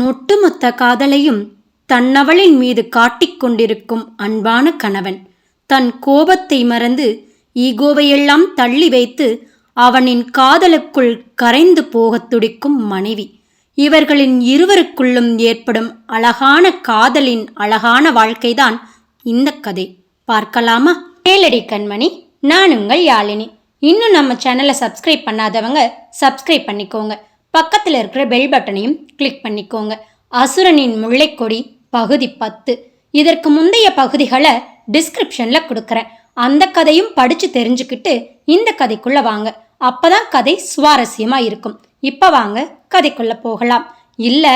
ஒட்டுமொத்த காதலையும் தன்னவளின் மீது காட்டிக்கொண்டிருக்கும் அன்பான கணவன், தன் கோபத்தை மறந்து ஈகோவையெல்லாம் தள்ளி வைத்து அவனின் காதலுக்குள் கரைந்து போகத் துடிக்கும் மனைவி, இவர்களின் இருவருக்குள்ளும் ஏற்படும் அழகான காதலின் அழகான வாழ்க்கைதான் இந்த கதை. பார்க்கலாமா? கேளடி கண்மணி, நான் உங்கள் யாழினி. இன்னும் நம்ம சேனலை சப்ஸ்கிரைப் பண்ணாதவங்க சப்ஸ்கிரைப் பண்ணிக்கோங்க. பக்கத்தில் இருக்கிற பெல் பட்டனையும் கிளிக் பண்ணிக்கோங்க. அசுரனின் முல்லைக்கொடி பகுதி 10. இதற்கு முந்தைய பகுதிகளை டிஸ்கிரிப்ஷனில் கொடுக்குறேன். அந்த கதையும் படித்து தெரிஞ்சுக்கிட்டு இந்த கதைக்குள்ளே வாங்க. அப்போதான் கதை சுவாரஸ்யமாக இருக்கும். இப்போ வாங்க கதைக்குள்ளே போகலாம். இல்லை,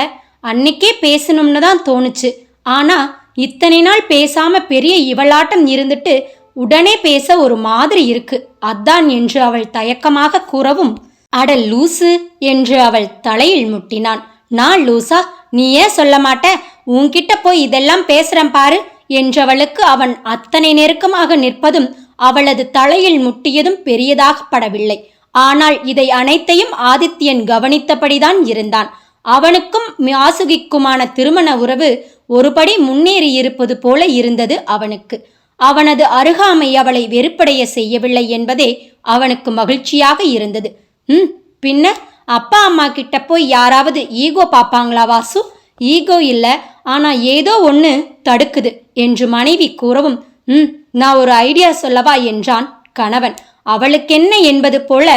அன்னைக்கே பேசணும்னு தான் தோணுச்சு, ஆனால் இத்தனை நாள் பேசாமல் பெரிய இவளாட்டம் இருந்துட்டு உடனே பேச ஒரு மாதிரி இருக்கு, அதான் என்று அவள் தயக்கமாக கூறவும், அட லூசு என்று அவள் தலையில் முட்டினான். நான் லூசா? நீ ஏன் சொல்ல மாட்ட? உன்கிட்ட போய் இதெல்லாம் பேசுறேன் பாரு என்றவளுக்கு அவன் அத்தனை நெருக்கமாக நிற்பதும் அவளது தலையில் முட்டியதும் பெரியதாக படவில்லை. ஆனால் இதை அனைத்தையும் ஆதித்யன் கவனித்தபடிதான் இருந்தான். அவனுக்கும் வாசுகிக்குமான திருமண உறவு ஒருபடி முன்னேறி இருப்பது போல இருந்தது அவனுக்கு. அவனது அருகாமை அவளை வெறுப்படைய செய்யவில்லை என்பதே அவனுக்கு மகிழ்ச்சியாக இருந்தது. பின்ன அப்பா அம்மா கிட்ட போய் யாராவது ஈகோ பார்ப்பாங்களா வாசு? ஈகோ இல்லை, ஆனா ஏதோ ஒன்று தடுக்குது என்று மனைவி கூறவும், நான் ஒரு ஐடியா சொல்லவா என்றான் கணவன். அவளுக்கென்ன என்பது போல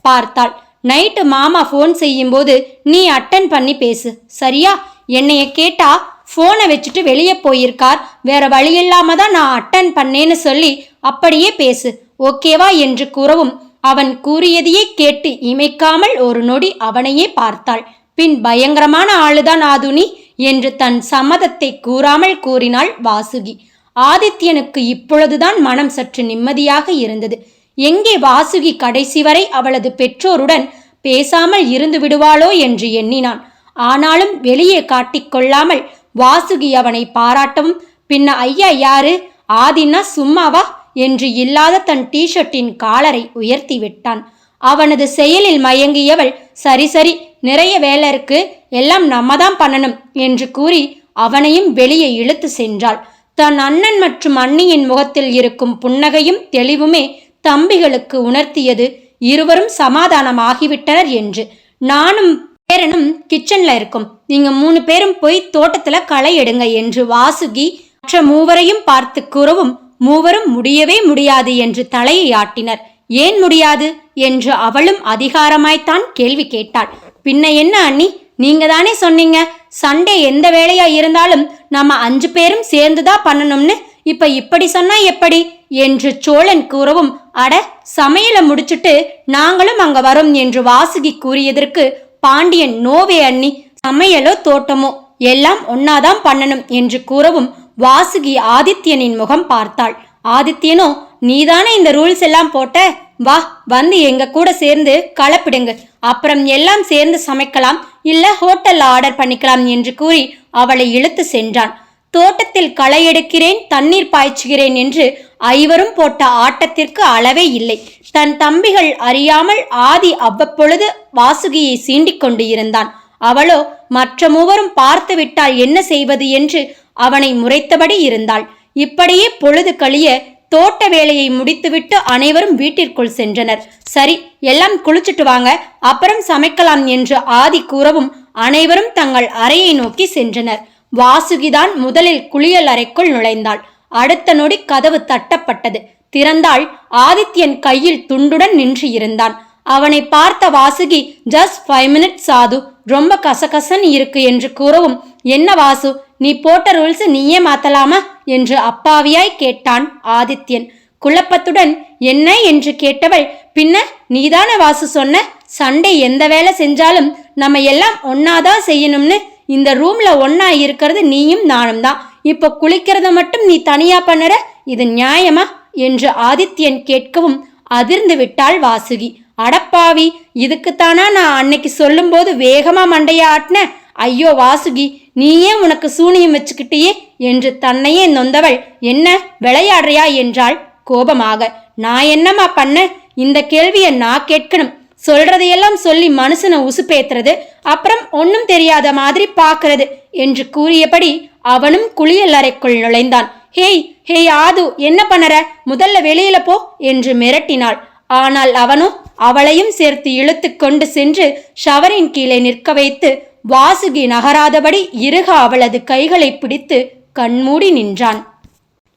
பார்த்தாள். நைட்டு மாமா ஃபோன் செய்யும்போது நீ அட்டன் பண்ணி பேசு, சரியா? என்னைய கேட்டா ஃபோனை வச்சுட்டு வெளியே போயிருக்கார், வேற வழியில்லாம தான் நான் அட்டன் பண்ணேன்னு சொல்லி அப்படியே பேசு, ஓகேவா என்று கூறவும், அவன் கூறியதையே கேட்டு இமைக்காமல் ஒரு நொடி அவனையே பார்த்தாள். பின் பயங்கரமான ஆளுதான் ஆதுனி என்று தன் சம்மதத்தை கூறாமல் கூறினாள் வாசுகி. ஆதித்யனுக்கு இப்பொழுதுதான் மனம் சற்று நிம்மதியாக இருந்தது. எங்கே வாசுகி கடைசி வரை அவளது பெற்றோருடன் பேசாமல் இருந்து விடுவாளோ என்று எண்ணினான். ஆனாலும் வெளியே காட்டிக்கொள்ளாமல் வாசுகி அவனை பாராட்டவும், பின்ன ஐயா யாரு, ஆதினா சும்மாவா என்று இல்லாத தன் டிஷர்ட்டின் காலரை உயர்த்தி விட்டான். அவனது செயலில் மயங்கியவள், சரி சரி, நிறைய வேலை இருக்கு, எல்லாம் நம்ம தான் பண்ணணும் என்று கூறி அவனையும் வெளியே இழுத்து சென்றாள். தன் அண்ணன் மற்றும் அண்ணியின் முகத்தில் இருக்கும் புன்னகையும் தெளிவுமே தம்பிகளுக்கு உணர்த்தியது இருவரும் சமாதானமாகிவிட்டனர் என்று. நானும் பேரனும் கிச்சன்ல இருக்கும், நீங்க 3 பேரும் போய் தோட்டத்துல களை எடுங்க என்று வாசுகி மற்ற மூவரையும் பார்த்து கூறவும், மூவரும் முடியவே முடியாது என்று தலையை ஆட்டினர். ஏன் முடியாது என்று அவளும் அதிகாரமாய்த்தான் கேள்வி கேட்டாள். பின்ன என்ன அண்ணி, நீங்க தானே சொன்னீங்க சண்டே எந்த வேலையா இருந்தாலும் நம்ம 5 பேரும் சேர்ந்துதான் பண்ணணும்னு, இப்ப இப்படி சொன்னா எப்படி என்று சோழன் கூறவும், அட சமையலை முடிச்சுட்டு நாங்களும் அங்க வரோம் என்று வாசுகி கூறியதற்கு பாண்டியன், நோவே அண்ணி, சமையலோ தோட்டமோ எல்லாம் ஒன்னாதான் பண்ணணும் என்று கூறவும், வாசுகி ஆதித்யனின் முகம் பார்த்தாள். ஆதித்யனோ, நீதானே இந்த ரூல்ஸ் எல்லாம் போட்ட, வா வந்து எங்க கூட சேர்ந்து கலப்பிடுங்க, அப்புறம் எல்லாம் சேர்ந்து சமைக்கலாம், இல்ல ஹோட்டல்ல ஆர்டர் பண்ணிக்கலாம் என்று கூறி அவளை இழுத்து சென்றான். தோட்டத்தில் களை எடுக்கிறேன், தண்ணீர் பாய்ச்சுகிறேன் என்று ஐவரும் போட்ட ஆட்டத்திற்கு அளவே இல்லை. தன் தம்பிகள் அறியாமல் ஆதி அவ்வப்பொழுது வாசுகியை சீண்டிக் கொண்டு இருந்தான். அவளோ மற்ற மூவரும் பார்த்து விட்டால் என்ன செய்வது என்று அவனை முறைத்தபடி இருந்தாள். இப்படியே பொழுது கழிய தோட்ட வேலையை முடித்துவிட்டு அனைவரும் வீட்டிற்குள் சென்றனர். சரி, எல்லாம் குளிச்சுட்டு வாங்க, அப்புறம் சமைக்கலாம் என்று ஆதி கூறவும் அனைவரும் தங்கள் அறையை நோக்கி சென்றனர். வாசுகிதான் முதலில் குளியல் அறைக்குள் நுழைந்தாள். அடுத்த நொடி கதவு தட்டப்பட்டது. திறந்தாள். ஆதித்யன் கையில் துண்டுடன் நின்று இருந்தான். அவனை பார்த்த வாசுகி, ஜஸ்ட் 5 minutes சாது, ரொம்ப கசகசன்னு இருக்கு என்று கூறவும், என்ன வாசு, நீ போட்ட ரூல்ஸ் நீயே மாத்தலாமா என்று அப்பாவியாய் கேட்டான் ஆதித்யன். குழப்பத்துடன் என்ன என்று கேட்டவள், பின்ன நீதான வாசு சொன்ன சண்டே எந்த வேலை செஞ்சாலும் நம்ம எல்லாம் ஒன்னாதான் செய்யணும்னு, இந்த ரூம்ல ஒன்னா இருக்கிறது நீயும் நானும் தான், இப்போ குளிக்கிறத மட்டும் நீ தனியா பண்ணுற, இது நியாயமா என்று ஆதித்யன் கேட்கவும் அதிர்ந்து விட்டாள் வாசுகி. அடப்பாவி, இதுக்குத்தானா நான் அன்னைக்கு சொல்லும் போது வேகமா மண்டைய ஆட்டின, ஐயோ வாசுகி, நீயே உனக்கு சூனியம் வச்சுக்கிட்டியே என்று தன்னையே நொந்தவள், என்ன விளையாடுறியா என்றாள் கோபமாக. நான் என்னம்மா பண்ண, இந்த கேள்வியை நான் கேட்கணும், சொல்றதையெல்லாம் சொல்லி மனுஷனை உசுப்பேத்துறது, அப்புறம் ஒன்னும் தெரியாத மாதிரி பாக்குறது என்று கூறியபடி அவனும் குளியல் அறைக்குள் நுழைந்தான். ஹேய் ஹேய் ஆது, என்ன பண்ணற? முதல்ல வெளியில போ என்று மிரட்டினாள். ஆனால் அவனோ அவளையும் சேர்த்து இழுத்து கொண்டு சென்று ஷவரின் கீழே நிற்க வைத்து வாசுகி நகராதபடி இறுக அவளது கைகளை பிடித்து கண்மூடி நின்றான்.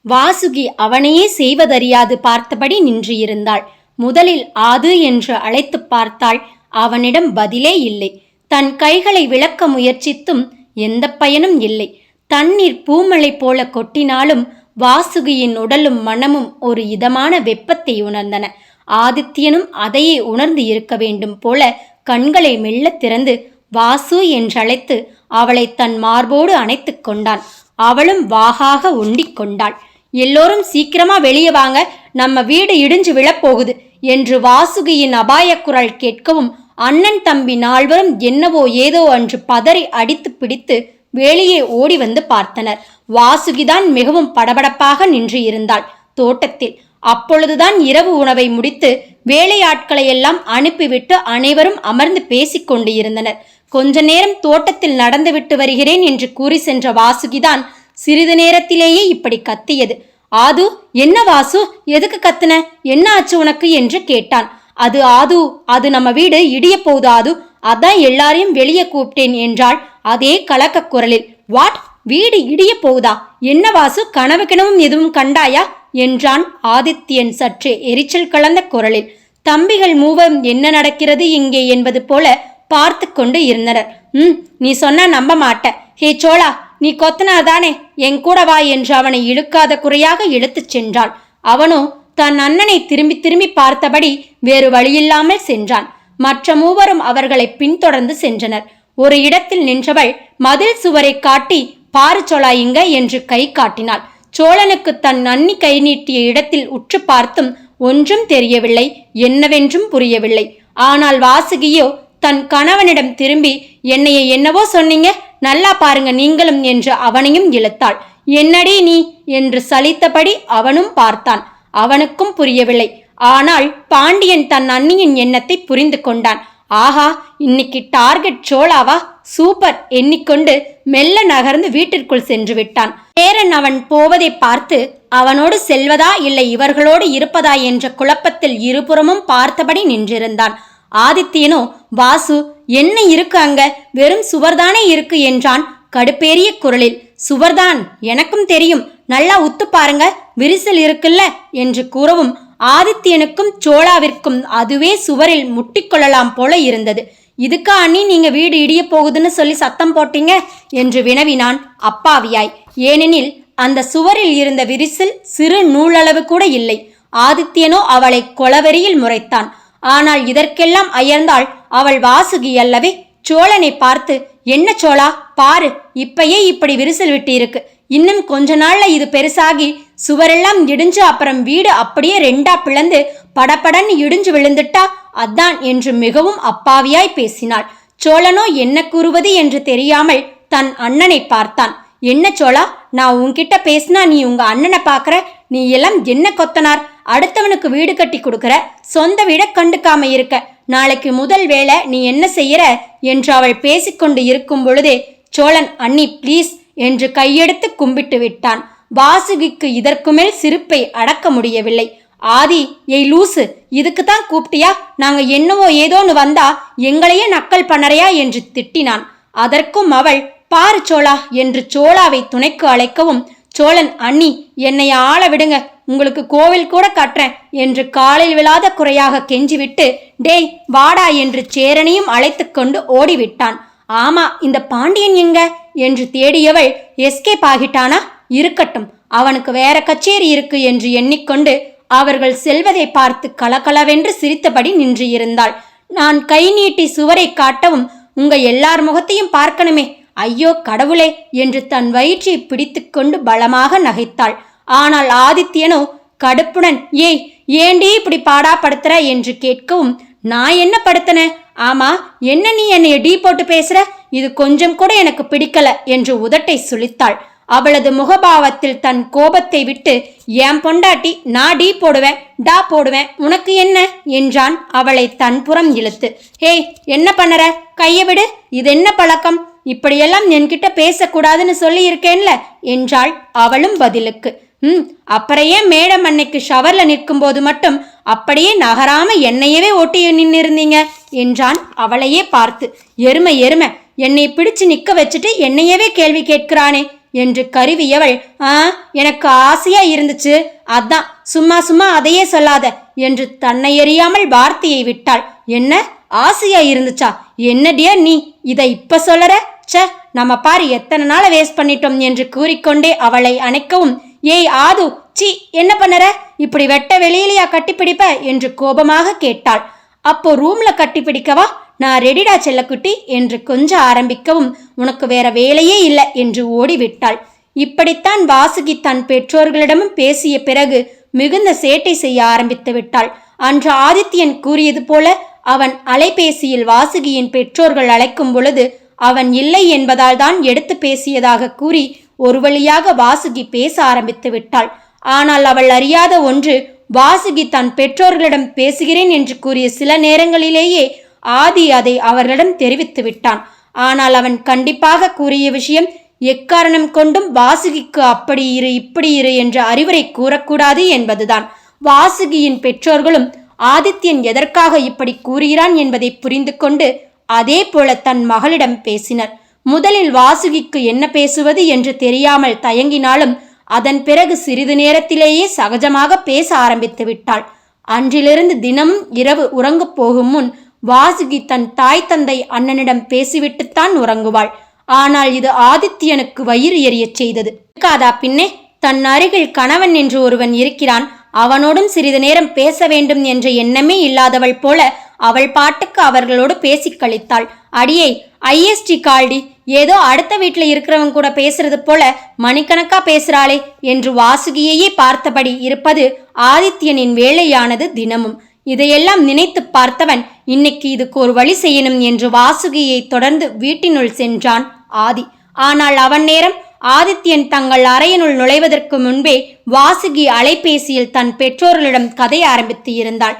வாசுகி அவனையே செய்வதறியாது பார்த்தபடி நின்று இருந்தாள். முதலில் ஆது என்று அழைத்து பார்த்தாள். அவனிடம் பதிலே இல்லை. தன் கைகளை விளக்க முயற்சித்தும் எந்த பயனும் இல்லை. தண்ணீர் பூமழை போல கொட்டினாலும் வாசுகியின் உடலும் மனமும் ஒரு இதமான வெப்பத்தை உணர்ந்தன. ஆதித்யனும் அதையே உணர்ந்து இருக்க வேண்டும் போல கண்களை மெல்ல திறந்து வாசு என்றழைத்து அவளை தன் மார்போடு அணைத்து கொண்டான். அவளும் வாகாக ஒண்டிக் கொண்டாள். எல்லோரும் சீக்கிரமா வெளியே வாங்க, நம்ம வீடு இடிஞ்சு விழப்போகுது என்று வாசுகியின் அபாயக் குரல் கேட்கவும் அண்ணன் தம்பி நால்வரும் என்னவோ ஏதோ அன்று பதறி அடித்து பிடித்து வெளியே ஓடி வந்து பார்த்தனர். வாசுகிதான் மிகவும் படபடப்பாக நின்று இருந்தாள் தோட்டத்தில். அப்பொழுதுதான் இரவு உணவை முடித்து வேலையாட்களை எல்லாம் அனுப்பிவிட்டு அனைவரும் அமர்ந்து பேசிக்கொண்டு இருந்தனர். கொஞ்ச நேரம் தோட்டத்தில் நடந்துவிட்டு வருகிறேன் என்று கூறி சென்ற வாசுகிதான் சிறிது நேரத்திலேயே இப்படி கத்தியது. ஆது, என்ன வாசு, எதுக்கு கத்துன? என்ன ஆச்சு உனக்கு என்று கேட்டான். அது ஆது, அது நம்ம வீடு இடிய போகுது ஆது, அதான் எல்லாரையும் வெளியே கூப்பிட்டேன் என்றாள் அதே கலக்க குரலில். வாட், வீடு இடிய போகுதா? என்ன வாசு, கனவு கிணவும் எதுவும் கண்டாயா என்றான் ஆதித்யன் சற்றே எரிச்சல் கலந்த குரலில். தம்பிகள் மூவரும் என்ன நடக்கிறது இங்கே என்பது போல பார்த்து கொண்டு இருந்தனர். நீ சொன்னா நம்ப மாட்ட. ஹே சோழா, நீ கொத்தனாதானே, என் கூட வா என்று அவனை இழுக்காத குறையாக இழுத்துச் சென்றாள். அவனோ தன் அண்ணனை திரும்பி திரும்பி பார்த்தபடி வேறு வழியில்லாமல் சென்றான். மற்ற மூவரும் அவர்களை பின்தொடர்ந்து சென்றனர். ஒரு இடத்தில் நின்றவள் மதில் சுவரை காட்டி பாரு சோழா இங்க என்று கை காட்டினாள். சோழனுக்கு தன் அண்ணி கை நீட்டிய இடத்தில் உற்று பார்த்தும் ஒன்றும் தெரியவில்லை, என்னவென்றும் புரியவில்லை. ஆனால் வாசுகியோ தன் கணவனிடம் திரும்பி என்னைய என்னவோ சொன்னீங்க, நல்லா பாருங்க நீங்களும் என்று அவனையும் இழுத்தாள். என்னடி நீ என்று சலித்தபடி அவனும் பார்த்தான். அவனுக்கும் புரியவில்லை. ஆனால் பாண்டியன் தன் அண்ணியின் எண்ணத்தை புரிந்து கொண்டான். ஆஹா, இன்னைக்கு டார்கெட் சோழாவா, சூப்பர் எண்ணிக்கொண்டு மெல்ல நகர்ந்து வீட்டிற்குள் சென்று விட்டான். பேரன் அவன் போவதை பார்த்து அவனோடு செல்வதா இல்லை இவர்களோடு இருப்பதா என்ற குழப்பத்தில் இருபுறமும் பார்த்தபடி நின்றிருந்தான். ஆதித்யனோ வாசு, என்ன இருக்கு அங்க, வெறும் சுவர்தானே இருக்கு என்றான் கடுப்பேறிய குரலில். சுவர்தான், எனக்கும் தெரியும், நல்லா உத்து பாருங்க, விரிசல் இருக்குல்ல என்று கூறவும் ஆதித்யனுக்கும் சோழாவிற்கும் அதுவே சுவரில் முட்டிக்கொள்ளலாம் போல இருந்தது. இதுக்கா அண்ணி நீங்க வீடு இடிய போகுதுன்னு சொல்லி சத்தம் போட்டீங்க என்று வினவினான் அப்பாவியாய். ஏனெனில் அந்த சுவரில் இருந்த விரிசல் சிறு நூலளவு கூட இல்லை. ஆதித்யனோ அவளை கொலவெறியில் முறைத்தான். ஆனால் இதற்கெல்லாம் அயர்ந்தாள் அவள் வாசுகி அல்லவே. சோழனை பார்த்து, என்ன சோழா பாரு, இப்பயே இப்படி விரிசல் விட்டு இருக்கு, இன்னும் கொஞ்ச நாள்ல இது பெருசாகி சுவரெல்லாம் இடிஞ்சு அப்புறம் வீடு அப்படியே ரெண்டா பிளந்து படபடன்னு இடிஞ்சு விழுந்துட்டா அதான் என்று மிகவும் அப்பாவியாய் பேசினாள். சோழனோ என்ன கூறுவது என்று தெரியாமல் தன் அண்ணனை பார்த்தான். என்ன சோழா, நான் உன்கிட்ட பேசினா நீ உங்க அண்ணனை பாக்குற, நீ எல்லாம் என்ன கொத்தனார், அடுத்தவனுக்கு வீடு கட்டி கொடுக்கற, சொந்த வீட கண்டுக்காம இருக்க, நாளைக்கு முதல் வேலை நீ என்ன செய்யற என்று அவள் பேசிக்கொண்டு இருக்கும் பொழுதே சோழன் அண்ணி ப்ளீஸ் என்று கையெடுத்து கும்பிட்டு விட்டான். வாசுகிக்கு இதற்கு மேல் சிரிப்பை அடக்க முடியவில்லை. ஆதி, ஏய் லூசு, இதுக்கு தான் கூப்பிட்டியா? நாங்க என்னவோ ஏதோன்னு வந்தா எங்களையே நக்கல் பண்ணறையா என்று திட்டினான். அதற்கும் அவள் பாரு சோழா என்று சோழாவை துணைக்கு அழைக்கவும் சோழன் அண்ணி என்னை ஆள விடுங்க, உங்களுக்கு கோவில் கூட கட்டுறேன் என்று காலில் விழாத குறையாக கெஞ்சிவிட்டு டேய் வாடா என்று சேரனையும் அழைத்து கொண்டு ஓடிவிட்டான். ஆமா, இந்த பாண்டியன் எங்க என்று தேடியவள் எஸ்கேப் ஆகிட்டானா? இருக்கட்டும், அவனுக்கு வேற கச்சேரி இருக்கு என்று எண்ணிக்கொண்டு அவர்கள் செல்வதை பார்த்து கலகலவென்று சிரித்தபடி நின்று இருந்தாள். நான் கை நீட்டி சுவரை காட்டவும் உங்க எல்லார் முகத்தையும் பார்க்கணுமே, ஐயோ கடவுளே என்று தன் வயிற்றை பிடித்து கொண்டு பலமாக நகைத்தாள். ஆனால் ஆதித்யனோ கடுப்புடன் ஏய் ஏண்டி இப்படி பாடாப்படுத்துற என்று கேட்கவும் நான் என்ன படுத்தன? ஆமா, என்ன நீ என்னைய டீ போட்டு பேசுற, இது கொஞ்சம் கூட எனக்கு பிடிக்கல என்று உதட்டை சுளித்தாள். அவளது முகபாவத்தில் தன் கோபத்தை விட்டு, என் பொண்டாட்டி நான் டீ போடுவேன் டா போடுவேன், உனக்கு என்ன என்றான் அவளை தன்புறம் இழுத்து. ஹேய், என்ன பண்ணற? கையை விடு, இது என்ன பழக்கம்? இப்படியெல்லாம் என்கிட்ட பேசக்கூடாதுன்னு சொல்லி இருக்கேன்ல என்றாள் அவளும் பதிலுக்கு. அப்புறம் ஏன் மேடம் அன்னைக்கு ஷவர்ல நிற்கும் போது மட்டும் அப்படியே நகராம என்னையவே ஓட்டி நின்னிருந்தீங்க என்றான் அவளையே பார்த்து. எருமை எருமை, என்னை பிடிச்சு நிக்க வச்சுட்டு என்னையவே கேள்வி கேட்கிறானே என்று கருவியவள், எனக்கு ஆசையா இருந்துச்சு, அதான், சும்மா சும்மா அதையே சொல்லாத என்று தன்னை எறியாமல் வார்த்தையை விட்டாள். என்ன ஆசையா இருந்துச்சா? என்ன டியர் நீ இதை இப்ப சொல்லற? ச, நம்ம பாரு எத்தனை நாளை வேஸ்ட் பண்ணிட்டோம் என்று கூறிக்கொண்டே அவளை அணைக்கவும், ஏய் ஆது, சி, என்ன பண்ணற? இப்படி வெட்ட வெளியிலையா கட்டிப்பிடிப்ப என்று கோபமாக கேட்டாள். அப்போ ரூம்ல கட்டிப்பிடிக்கவா? நான் ரெடிடா செல்லக்குட்டி என்று கொஞ்சம் ஆரம்பிக்கவும், உனக்கு வேற வேலையே இல்லை என்று ஓடிவிட்டாள். இப்படித்தான் வாசுகி தன் பெற்றோர்களிடமும் பேசிய பிறகு மிகுந்த சேட்டை செய்ய ஆரம்பித்து விட்டாள். அன்று ஆதித்யன் கூறியது போல அவன் அலைபேசியில் வாசுகியின் பெற்றோர்கள் அழைக்கும் பொழுது அவன் இல்லை என்பதால் தான் எடுத்து பேசியதாக கூறி ஒரு வழியாக வாசுகி பேச ஆரம்பித்து விட்டாள். ஆனால் அவள் அறியாத ஒன்று, வாசுகி தன் பெற்றோர்களிடம் பேசுகிறேன் என்று கூறிய சில நேரங்களிலேயே ஆதி அதை அவர்களிடம் தெரிவித்து விட்டான். ஆனால் அவன் கண்டிப்பாக கூறிய விஷயம், எக்காரணம் கொண்டும் வாசுகிக்கு அப்படி இரு இப்படி இரு என்ற அறிவுரை கூறக்கூடாது என்பதுதான். வாசுகியின் பெற்றோர்களும் ஆதித்யன் எதற்காக இப்படி கூறுகிறான் என்பதை புரிந்து கொண்டு அதே போல தன் மகளிடம் பேசினர். முதலில் வாசுகிக்கு என்ன பேசுவது என்று தெரியாமல் தயங்கினாலும் அதன் பிறகு சிறிது நேரத்திலேயே சகஜமாக பேச ஆரம்பித்து விட்டாள். அன்றிலிருந்து தினமும் இரவு உறங்கப் போகும் முன் வாசுகி தன் தாய் தந்தை அண்ணனிடம் பேசிவிட்டுத்தான் உறங்குவாள். ஆனால் இது ஆதித்யனுக்கு வயிறு எரியச் செய்தது. காதா பின்னே, தன் அருகில் கணவன் என்று ஒருவன் இருக்கிறான், அவனோடும் சிறிது நேரம் பேச வேண்டும் என்ற எண்ணமே இல்லாதவள் போல அவள் பாட்டுக்கு அவர்களோடு பேசி கழித்தாள். அடியே, ஐஎஸ்டி கால்டி, ஏதோ அடுத்த வீட்டில் இருக்கிறவங்க கூட பேசுறது போல மணிக்கணக்கா பேசுறாளே என்று வாசுகியையே பார்த்தபடி இருப்பது ஆதித்யனின் வேலையானது தினமும். இதையெல்லாம் நினைத்து பார்த்தவன், இன்னைக்கு இதுக்கு ஒரு வழி செய்யணும் என்று வாசுகியை தொடர்ந்து வீட்டினுள் சென்றான் ஆதி. ஆனால் அவன் நேரம் ஆதித்யன் தங்கள் அறையினுள் நுழைவதற்கு முன்பே வாசுகி அலைபேசியில் தன் பெற்றோர்களிடம் கதை ஆரம்பித்து இருந்தாள்.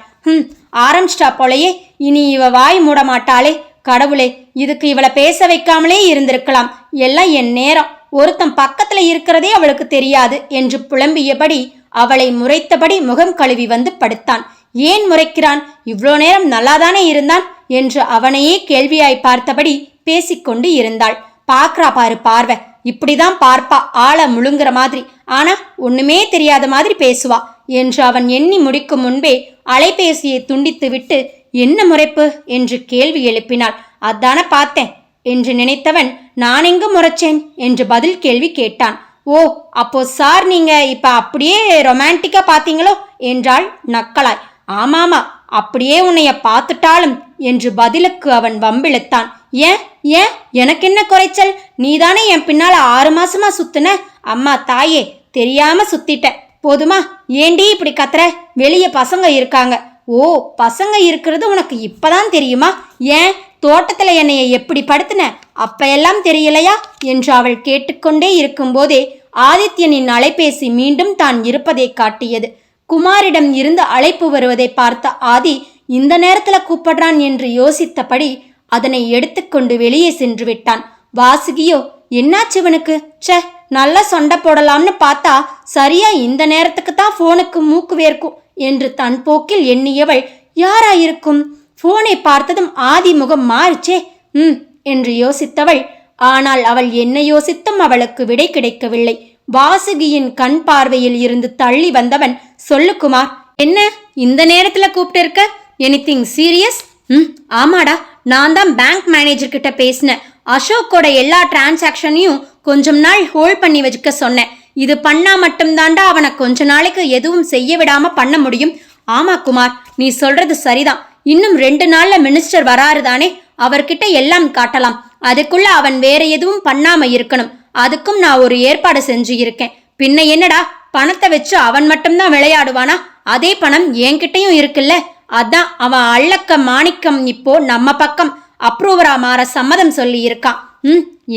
ஆரம்பிச்சிட்டா போலையே, இனி இவ வாய் மூட மாட்டாளே, கடவுளே, இதுக்கு இவளை பேச வைக்காமலே இருந்திருக்கலாம், எல்லாம் என் நேரம், ஒருத்தன் பக்கத்துல இருக்கிறதே அவளுக்கு தெரியாது என்று புலம்பியபடி அவளை முறைத்தபடி முகம் கழுவி வந்து படுத்தான். ஏன் முறைக்கிறான்? இவ்வளோ நேரம் நல்லாதானே இருந்தான் என்று அவனையே கேள்வியாய் பார்த்தபடி பேசிக்கொண்டு இருந்தாள். பாக்குறா பாரு பார்வை, இப்படிதான் பார்ப்பா, ஆளை முழுங்குற மாதிரி, ஆனா ஒண்ணுமே தெரியாத மாதிரி பேசுவா என்று அவன் எண்ணி முடிக்கும் முன்பே அலைபேசியை துண்டித்து விட்டு, என்ன முறைப்பு என்று கேள்வி எழுப்பினாள். அதான பார்த்தேன் என்று நினைத்தவன், நான் எங்கு முறைச்சேன் என்று பதில் கேள்வி கேட்டான். ஓ, அப்போ சார் நீங்க இப்ப அப்படியே ரொமான்டிக்கா பாத்தீங்களோ என்றாள் நக்கலாய். ஆமாமா, அப்படியே உன்னைய பார்த்துட்டாலும் என்று பதிலுக்கு அவன் வம்பிழுத்தான். ஏன் ஏன் எனக்கு என்ன குறைச்சல்? நீதானே என் பின்னால 6 மாசமா சுத்துன. அம்மா தாயே, தெரியாம சுத்திட்ட, போதுமா? ஏண்டி இப்படி கத்துற? வெளியே பசங்க இருக்காங்க. ஓ, பசங்க இருக்கிறது உனக்கு இப்பதான் தெரியுமா? ஏன் தோட்டத்துல என்னைய எப்படி படுத்துன அப்ப எல்லாம் தெரியலையா என்று அவள் கேட்டுக்கொண்டே இருக்கும் போதே ஆதித்யனின் அலைபேசி மீண்டும் தான் இருப்பதை காட்டியது. குமாரிடம் இருந்து அழைப்பு வருவதை பார்த்த ஆதி இந்த நேரத்துல கூப்பிடுறான் என்று யோசித்தபடி அதனை எடுத்துக்கொண்டு வெளியே சென்று விட்டான். வாசுகியோ, என்னாச்சுவனுக்கு? சே, நல்லா சண்டை போடலாம்னு பார்த்தா சரியா இந்த நேரத்துக்கு தான் போனுக்கு மூக்கு வேர்க்கும் என்று தன் போக்கில் எண்ணியவள், யாராயிருக்கும்? போனை பார்த்ததும் ஆதி முகம் மாறிச்சே என்று யோசித்தவள். ஆனால் அவள் என்ன யோசித்தும் அவளுக்கு விடை கிடைக்கவில்லை. வாசுகியின் கண் பார்வையில் இருந்து தள்ளி வந்தவன், சொல்லு குமார், என்ன இந்த நேரத்துல கூப்பிட்டு இருக்க? Anything serious? ஆமாடா, நான் தான் பேங்க் மேனேஜர் கிட்ட பேசினேன். அசோக்கோட எல்லா டிரான்சாக்ஷனையும் கொஞ்சம் நாள் ஹோல்ட் பண்ணி வச்சுக்க சொன்னேன். இது பண்ணா மட்டும்தாண்டா அவனை கொஞ்ச நாளைக்கு எதுவும் செய்ய விடாம பண்ண முடியும். ஆமா குமார், நீ சொல்றது சரிதான். இன்னும் 2 நாள்ல மினிஸ்டர் வராருதானே, அவர்கிட்ட எல்லாம் காட்டலாம். அதுக்குள்ள அவன் வேற எதுவும் பண்ணாம இருக்கணும். அதுக்கும் நான் ஒரு ஏற்பாடு செஞ்சு இருக்கேன். பின்ன என்னடா, பணத்தை வச்சு அவன் மட்டும்தான் விளையாடுவானா? அதே பணம் என்கிட்டையும் இருக்குல்ல. அதான் அவன் அள்ளக்க மாணிக்கம் இப்போ நம்ம பக்கம் அப்ரூவரா மாற சம்மதம் சொல்லி இருக்கான்.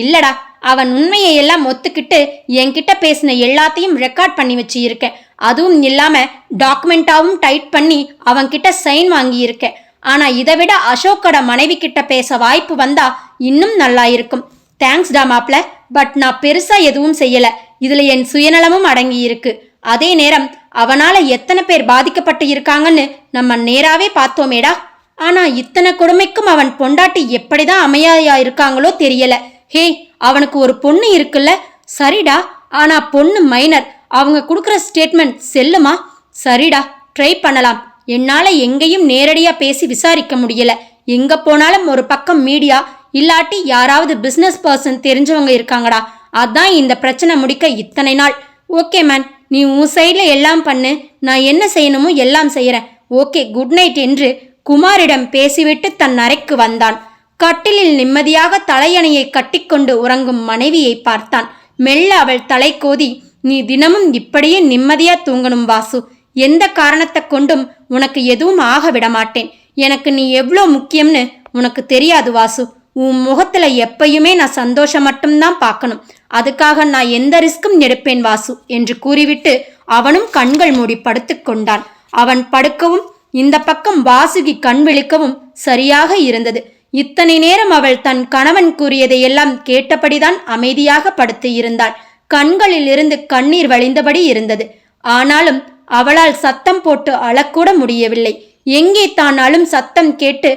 இல்லடா, அவன் உண்மையை எல்லாம் ஒத்துக்கிட்டு என்கிட்ட பேசின எல்லாத்தையும் ரெக்கார்ட் பண்ணி வச்சு இருக்கேன். அதுவும் இல்லாம டாக்குமெண்டாவும் டைப் பண்ணி அவன்கிட்ட சைன் வாங்கி இருக்கேன். ஆனா இதை விட அசோக்கோட மனைவி கிட்ட பேச வாய்ப்பு வந்தா இன்னும் நல்லா இருக்கும். தேங்க்ஸ்டா மாப்ள, பட் நான் பெருசா எதுவும் செய்யல. இதுல என் சுயநலமும் அடங்கி இருக்கு. அதே நேரம் அவனால எத்தனை பேர் பாதிக்கப்பட்டு இருக்காங்கன்னு நம்ம நேராவே பார்த்தோமேடா. ஆனா இத்தனை கொடுமைக்கும் அவன் பொண்டாட்டி எப்படிதான் அமைதியா இருக்காங்களோ தெரியல. ஹே, அவனுக்கு ஒரு பொண்ணு இருக்குல்ல? சரிடா, ஆனா பொண்ணு மைனர். அவங்க கொடுக்குற ஸ்டேட்மெண்ட் செல்லுமா? சரிடா, ட்ரை பண்ணலாம். என்னால எங்கேயும் நேரடியா பேசி விசாரிக்க முடியல. எங்க போனாலும் ஒரு பக்கம் மீடியா, இல்லாட்டி யாராவது பிசினஸ் பர்சன் தெரிஞ்சவங்க இருக்காங்கடா. அதான் இந்த பிரச்சனை முடிக்க இத்தனை நாள். ஓகே மேன், நீ உன் சைட்ல எல்லாம் பண்ணு, நான் என்ன செய்யணுமோ எல்லாம் செய்யறேன். ஓகே, குட் நைட் என்று குமாரிடம் பேசிவிட்டு தன் அறைக்கு வந்தான். கட்டிலில் நிம்மதியாக தலையணையை கட்டிக்கொண்டு உறங்கும் மனைவியை பார்த்தான். மெல்ல அவள் தலை கோதி, நீ தினமும் இப்படியே நிம்மதியா தூங்கணும் வாசு. எந்த காரணத்தை கொண்டும் உனக்கு எதுவும் ஆக விடமாட்டேன். எனக்கு நீ எவ்வளோ முக்கியம்னு உனக்கு தெரியாது வாசு. உன் முகத்துல எப்பயுமே நான் சந்தோஷம் மட்டும்தான் பார்க்கணும். அதுக்காக நான் எந்த ரிஸ்க்கும் எடுப்பேன் வாசு என்று கூறிவிட்டு அவனும் கண்கள் மூடி படுத்து கொண்டான். அவன் படுக்கவும் இந்த பக்கம் வாசுகி கண் விழிக்கவும் சரியாக இருந்தது. இத்தனை நேரம் அவள் தன் கணவன் கூறியதையெல்லாம் கேட்டபடிதான் அமைதியாக படுத்து இருந்தாள். கண்களில் இருந்து கண்ணீர் வழிந்தபடி இருந்தது. ஆனாலும் அவளால் சத்தம் போட்டு அழக்கூட முடியவில்லை. எங்கே தான் அழும் சத்தம் கேட்டு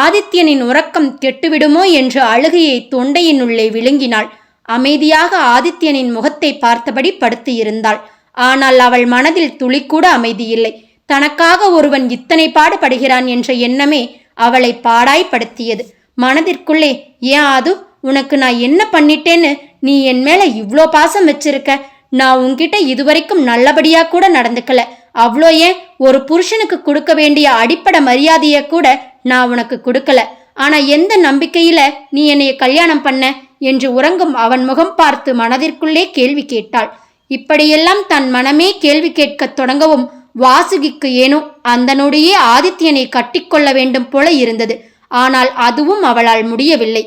ஆதித்யனின் உறக்கம் கெட்டுவிடுமோ என்று அழுகையை தொண்டையினுள்ளே விழுங்கினாள். அமைதியாக ஆதித்யனின் முகத்தை பார்த்தபடி படுத்து இருந்தாள். ஆனால் அவள் மனதில் துளிக்கூட அமைதியில்லை. தனக்காக ஒருவன் இத்தனை பாடுபடுகிறான் என்ற எண்ணமே அவளை பாடாய்படுத்தியது. மனதிற்குள்ளே, ஏன் ஆது, உனக்கு நான் என்ன பண்ணிட்டேன்னு நீ என் மேல இவ்ளோ பாசம் வச்சிருக்க? நான் உன்கிட்ட இதுவரைக்கும் நல்லபடியா கூட நடந்துக்கல. அவ்வளோ ஏன், ஒரு புருஷனுக்கு கொடுக்க வேண்டிய அடிப்படை மரியாதைய கூட நான் உனக்கு கொடுக்கல. ஆனா எந்த நம்பிக்கையில நீ என்னைய கல்யாணம் பண்ண என்று உறங்கும் அவன் முகம் பார்த்து மனதிற்குள்ளே கேள்வி கேட்டாள். இப்படியெல்லாம் தன் மனமே கேள்வி கேட்கத் தொடங்கவும் வாசுகிக்கு ஏனோ அந்த நொடியே ஆதித்யனை கட்டிக்கொள்ள வேண்டும் போல இருந்தது. ஆனால் அதுவும் அவளால் முடியவில்லை.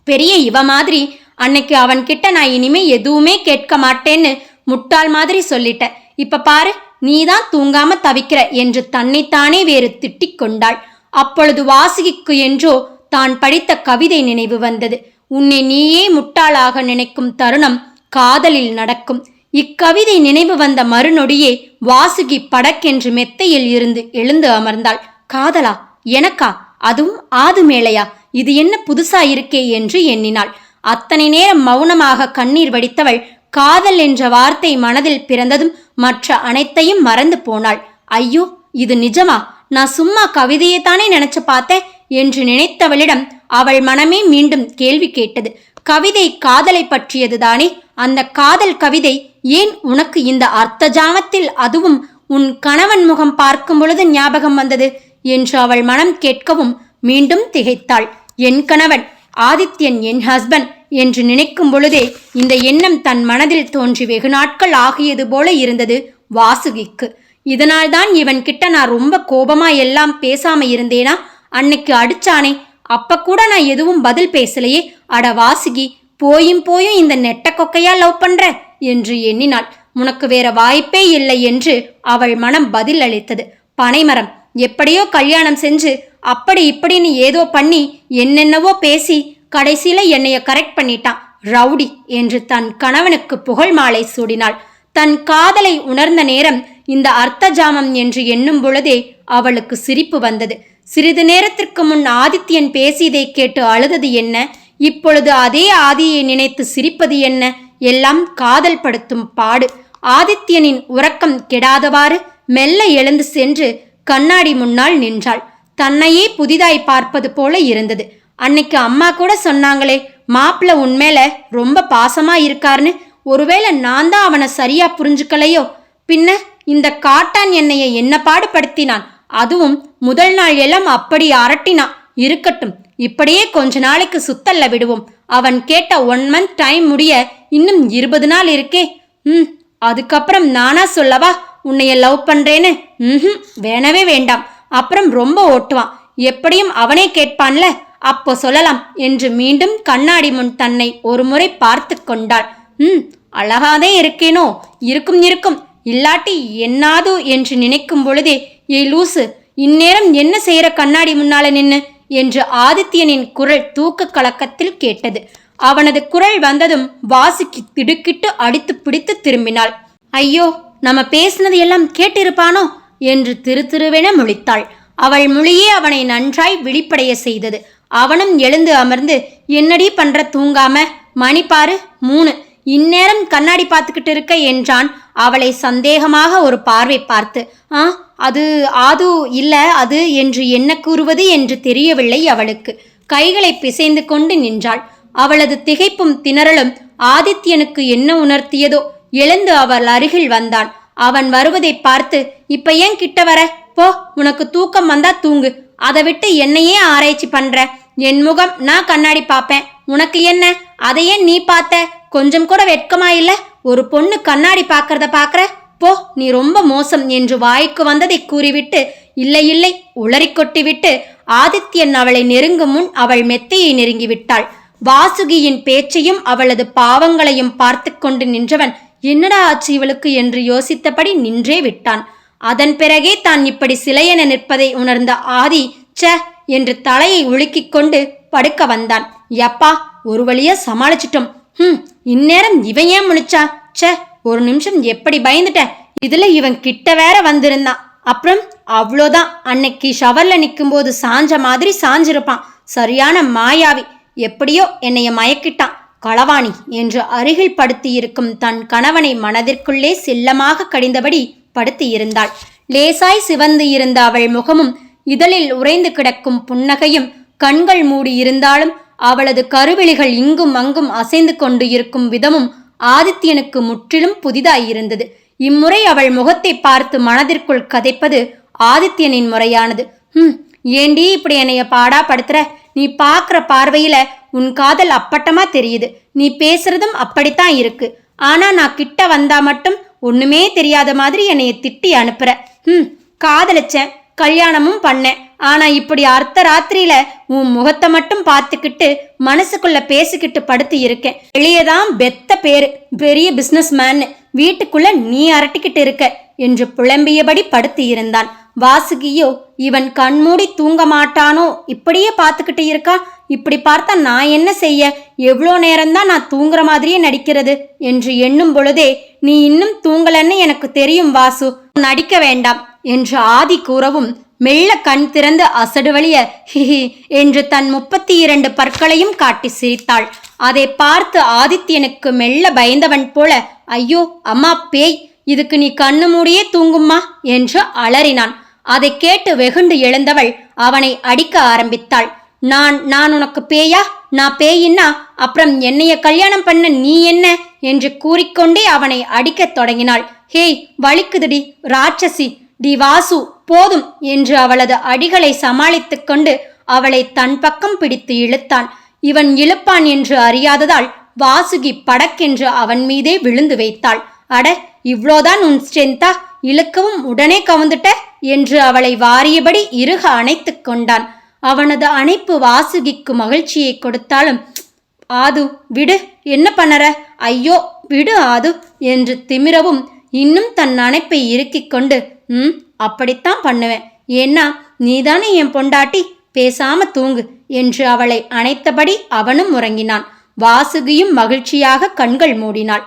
பெரிய இவ மாதிரி அன்னைக்கு அவன்கிட்ட நான் இனிமே எதுவுமே கேட்க மாட்டேன்னு முட்டாள் மாதிரி சொல்லிட்ட. இப்ப பாரு, நீதான் தூங்காம தவிக்கிற என்று தன்னைத்தானே வேறு திட்டிக் கொண்டாள். அப்பொழுது வாசுகிக்கு என்றோ தான் படித்த கவிதை நினைவு வந்தது. உன்னை நீயே முட்டாளாக நினைக்கும் தருணம் காதலில் நடக்கும். இக்கவிதை நினைவு வந்த மறுநொடியே வாசுகி படக்கென்று மெத்தையில் இருந்து எழுந்து அமர்ந்தாள். காதலா? எனக்கா? அதுவும் ஆது மேலையா? இது என்ன புதுசா இருக்கே என்று எண்ணினாள். அத்தனை நேரம் மௌனமாக கண்ணீர் வடித்தவள் காதல் என்ற வார்த்தை மனதில் பிறந்ததும் மற்ற அனைத்தையும் மறந்து போனாள். ஐயோ, இது நிஜமா? நான் சும்மா கவிதையைத்தானே நினைச்சு பார்த்தேன் என்று நினைத்தவளிடம் அவள் மனமே மீண்டும் கேள்வி கேட்டது. கவிதை காதலை பற்றியதுதானே? அந்த காதல் கவிதை ஏன் உனக்கு இந்த அர்த்த ஜாமத்தில், அதுவும் உன் கணவன் முகம் பார்க்கும் பொழுது ஞாபகம் வந்தது என்று அவள் மனம் கேட்கவும் மீண்டும் திகைத்தாள். என் கணவன் ஆதித்யன், என் ஹஸ்பண்ட் என்று நினைக்கும் பொழுதே இந்த எண்ணம் தன் மனதில் தோன்றி வெகு நாட்கள் ஆகியது போல இருந்தது வாசுகிக்கு. இதனால்தான் இவன் கிட்ட நான் ரொம்ப கோபமா எல்லாம் பேசாம இருந்தேனா? அன்னைக்கு அடிச்சானே, அப்ப கூட நான் எதுவும் பதில் பேசலையே. அட வாசுகி, போயும் இந்த நெட்ட கொக்கையா லவ் பண்ற என்று எண்ணினாள். உனக்கு வேற வாய்ப்பே இல்லை என்று அவள் மனம் பதில் அளித்தது. பனைமரம் எப்படியோ கல்யாணம் செஞ்சு அப்படி இப்படின்னு ஏதோ பண்ணி என்னென்னவோ பேசி கடைசியில என்னைய கரெக்ட் பண்ணிட்டான் ரவுடி என்று தன் கணவனுக்கு புகழ் மாலை சூடினாள். தன் காதலை உணர்ந்த நேரம் இந்த அர்த்த ஜாமம் என்று எண்ணும் பொழுதே அவளுக்கு சிரிப்பு வந்தது. சிறிது நேரத்திற்கு முன் ஆதித்யன் பேசியதை கேட்டு அழுதது என்ன? இப்பொழுது அதே ஆதியை நினைத்து சிரிப்பது என்ன? எல்லாம் காதல் படுத்தும் பாடு. ஆதித்யனின் உறக்கம் கெடாதவாறு மெல்ல எழுந்து சென்று கண்ணாடி முன்னால் நின்றாள். தன்னையே புதிதாய் பார்ப்பது போல இருந்தது. அன்னைக்கு அம்மா கூட சொன்னாங்களே, மாப்பிள்ள உன்மேல ரொம்ப பாசமா இருக்காருன்னு. ஒருவேளை நான் தான் அவனை சரியா புரிஞ்சுக்கலையோ? பின்ன இந்த காட்டான் என்னைய என்ன பாடுபடுத்தினான். அதுவும் முதல் நாள் எல்லாம் அப்படி அரட்டினான். இருக்கட்டும், இப்படியே கொஞ்ச நாளைக்கு சுத்தல்ல விடுவோம். அவன் கேட்ட 1 month டைம் முடிய இன்னும் 20 நாள் இருக்கே. அதுக்கப்புறம் நானா சொல்லவா உன்னைய லவ் பண்றேன்னு? வேணவே வேண்டாம். அப்புறம் ரொம்ப ஓட்டுவான். எப்படியும் அவனே கேட்பான்ல, அப்போ சொல்லலாம் என்று மீண்டும் கண்ணாடி முன் தன்னை ஒரு முறை பார்த்து கொண்டாள். அழகாதே இருக்கேனோ? இருக்கும் இருக்கும், இல்லாட்டி என்னாது என்று நினைக்கும் பொழுதே, ஏய் லூசு, இந்நேரம் என்ன செய்யற கண்ணாடி முன்னால நின்னு என்று ஆதித்யனின் குரல் தூக்க கலக்கத்தில் கேட்டது. அவனது குரல் வந்ததும் வாசுகி திடுக்கிட்டு அடித்து பிடித்து திரும்பினாள். ஐயோ, நம்ம பேசினது எல்லாம் கேட்டிருப்பானோ என்று திருவென முழித்தாள். அவள் மொழியே அவனை நன்றாய் விழிப்படைய செய்தது. அவனும் எழுந்து அமர்ந்து, என்னடி பண்ற தூங்காம? மணி பாரு 3, இந்நேரம் கண்ணாடி பார்த்துக்கிட்டு இருக்க என்றான் அவளை சந்தேகமாக ஒரு பார்வை பார்த்து. அது இல்ல, அது என்று என்ன கூறுவது என்று தெரியவில்லை அவளுக்கு. கைகளை பிசைந்து கொண்டு நின்றாள். அவளது திகைப்பும் திணறலும் ஆதித்யனுக்கு என்ன உணர்த்தியதோ எழுந்து அவள் அருகில் வந்தான். அவன் வருவதை பார்த்து, இப்ப ஏன் கிட்ட வர? போ, உனக்கு தூக்கம் வந்தா தூங்கு, அதை விட்டு என்னையே ஆராய்ச்சி பண்ற? என் முகம் நான் கண்ணாடி பார்ப்பேன், உனக்கு என்ன? அதையே நீ பார்த்த? கொஞ்சம் கூட வெட்கமா இல்ல? ஒரு பொண்ணு கண்ணாடி பார்க்கறத பார்க்கற? போ, நீ ரொம்ப மோசம் என்று வாய்க்கு வந்ததை கூறிவிட்டு, இல்லை இல்லை உளறி கொட்டிவிட்டு ஆதித்யன் அவளை நெருங்கும் முன் அவள் மெத்தையை நெருங்கிவிட்டாள். வாசுகியின் பேச்சையும் அவளது பாவங்களையும் பார்த்து கொண்டு நின்றவன், என்னடா ஆச்சு இவளுக்கு என்று யோசித்தபடி நின்றே விட்டான். அதன் பிறகே தான் இப்படி சிலையென நிற்பதை உணர்ந்த ஆதி, ச என்று தலையை உலுக்கிக் கொண்டு படுக்க வந்தான். யப்பா, ஒரு வழியா சமாளிச்சிட்டோம். இந்நேரம் இவன் ஏன் முழிச்சா? ச, ஒரு நிமிஷம் எப்படி பயந்துட்ட. இதுல இவன் கிட்ட வேற வந்திருந்தான். அப்புறம் அவ்வளோதான், அன்னைக்கு ஷவர்ல நிற்கும் போது சாஞ்ச மாதிரி சாஞ்சிருப்பான். சரியான மாயாவி. எப்படியோ என்னைய மயக்கிட்டான் களவாணி என்று அருகில் படுத்தியிருக்கும் தன் கணவனை மனதிற்குள்ளே செல்லமாக கடிந்தபடி படுத்தியிருந்தாள். லேசாய் சிவந்து இருந்த அவள் முகமும் இதழில் உறைந்து கிடக்கும் புன்னகையும் கண்கள் மூடி இருந்தாலும் அவளது கருவிழிகள் இங்கும் அங்கும் அசைந்து கொண்டு இருக்கும் விதமும் ஆதித்யனுக்கு முற்றிலும் புதிதாயிருந்தது. இம்முறை அவள் முகத்தை பார்த்து மனதிற்குள் கதைப்பது ஆதித்யனின் முறையானது. ஏண்டி இப்படி என்னைய பாடா படுத்துற? நீ பார்க்குற பார்வையில உன் காதல் அப்பட்டமா தெரியுது. நீ பேசுறதும் அப்படித்தான் இருக்கு. ஆனா நான் கிட்ட வந்தா மட்டும் ஒண்ணுமே தெரியாத மாதிரி என்னைய திட்டி அனுப்புற. காதலிச்சேன், கல்யாணமும் பண்ணேன். ஆனா இப்படி அர்த்த ராத்திரியில உன் முகத்தை மட்டும் பார்த்துக்கிட்டு மனசுக்குள்ள பேசிக்கிட்டு படுத்து இருக்கேன். வெளியேதான் பெத்த பேரு, பெரிய பிசினஸ் மேன், வீட்டுக்குள்ள நீ அரட்டிக்கிட்டு இருக்க என்று புலம்பியபடி படுத்து இருந்தான். வாசுகியோ, இவன் கண்மூடி தூங்க மாட்டானோ, இப்படியே பார்த்துக்கிட்டு இருக்கா? இப்படி பார்த்தா நான் என்ன செய்ய? எவ்வளோ நேரம்தான் நான் தூங்குற மாதிரியே நடிக்கிறது என்று எண்ணும் பொழுதே, நீ இன்னும் தூங்கலன்னு எனக்கு தெரியும் வாசு, நடிக்க வேண்டாம் என்று ஆதி கூறவும் மெல்ல கண் திறந்து அசடு வழிய ஹிஹி என்று தன் 32 பற்களையும் காட்டி சிரித்தாள். அதை பார்த்து ஆதித்யனுக்கு மெல்ல பயந்தவன் போல, ஐயோ அம்மா பேய், இதுக்கு நீ கண்ணு மூடியே தூங்கும்மா என்று அலறினான். அதை கேட்டு வெகுண்டு எழுந்தவள் அவனை அடிக்க ஆரம்பித்தாள். நான் உனக்கு பேயா? நான் பேயின்னா அப்புறம் என்னைய கல்யாணம் பண்ண நீ என்ன என்று கூறிக்கொண்டே அவனை அடிக்கத் தொடங்கினாள். ஹேய், வலிக்குதுடி ராட்சசி, டி வாசு, போதும் என்று அவளது அடிகளை சமாளித்து கொண்டு அவளை தன் பக்கம் பிடித்து இழுத்தான். இவன் இழுப்பான் என்று அறியாததால் வாசுகி படக்கென்று அவன் மீதே விழுந்து வைத்தாள். அட, இவ்வளோதான் உன் ஸ்ட்ரென்த்தா? இழுக்கவும் உடனே கவுந்துட்ட என்று அவளை வாரியபடி இறுக அணைத்து கொண்டான். அவனது அணைப்பு வாசுகிக்கு மகிழ்ச்சியை கொடுத்தாலும், ஆது விடு, என்ன பண்ணற? ஐயோ விடு ஆது என்று திமிரவும் இன்னும் தன் அணைப்பை இறுக்கிக் கொண்டு, அப்படித்தான் பண்ணுவேன், ஏன்னா நீதானே என் பொண்டாட்டி, பேசாம தூங்கு என்று அவளை அணைத்தபடி அவனும் உறங்கினான். வாசுகியும் மகிழ்ச்சியாக கண்கள் மூடினாள்.